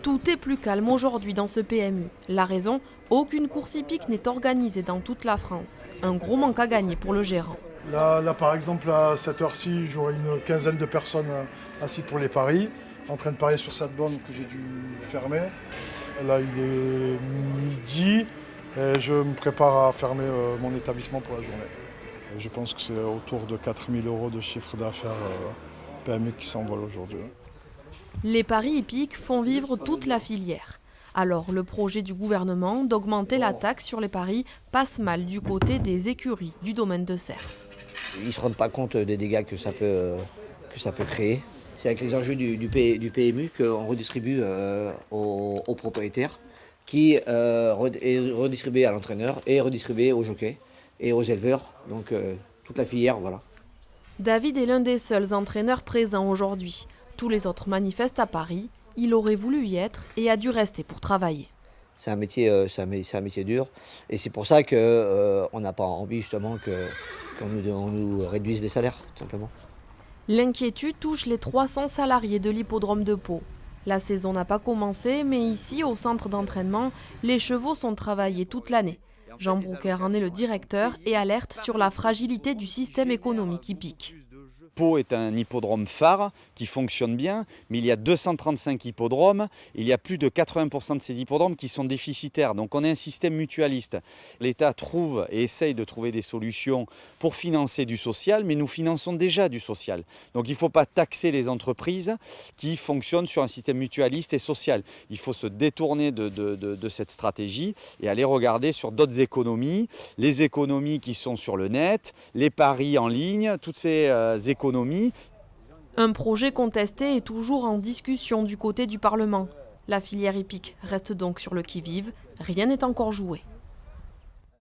Tout est plus calme aujourd'hui dans ce PMU. La raison, aucune course hippique n'est organisée dans toute la France. Un gros manque à gagner pour le gérant. Là, par exemple, à cette heure-ci, j'aurai une quinzaine de personnes assises pour les paris, en train de parier sur cette borne que j'ai dû fermer. Là, il est midi et je me prépare à fermer mon établissement pour la journée. Je pense que c'est autour de 4 000 € de chiffre d'affaires PMU qui s'envole aujourd'hui. Les paris hippiques font vivre toute la filière. Alors le projet du gouvernement d'augmenter la taxe sur les paris passe mal du côté des écuries du domaine de Cers. Ils ne se rendent pas compte des dégâts que ça peut créer. C'est avec les enjeux du PMU qu'on redistribue aux propriétaires, qui est redistribué à l'entraîneur et redistribué aux jockeys et aux éleveurs, donc toute la filière, voilà. David est l'un des seuls entraîneurs présents aujourd'hui. Tous les autres manifestent à Paris. Il aurait voulu y être et a dû rester pour travailler. C'est un métier dur et c'est pour ça qu'on n'a pas envie justement qu'on nous réduise les salaires, tout simplement. L'inquiétude touche les 300 salariés de l'hippodrome de Pau. La saison n'a pas commencé, mais ici, au centre d'entraînement, les chevaux sont travaillés toute l'année. Jean Broucker en est le directeur et alerte sur la fragilité du système économique hippique. Pau est un hippodrome phare qui fonctionne bien, mais il y a 235 hippodromes. Il y a plus de 80% de ces hippodromes qui sont déficitaires. Donc on est un système mutualiste. L'État trouve et essaye de trouver des solutions pour financer du social, mais nous finançons déjà du social. Donc il ne faut pas taxer les entreprises qui fonctionnent sur un système mutualiste et social. Il faut se détourner de cette stratégie et aller regarder sur d'autres économies, les économies qui sont sur le net, les paris en ligne, toutes ces économies. Un projet contesté est toujours en discussion du côté du Parlement. La filière hippique reste donc sur le qui-vive, rien n'est encore joué.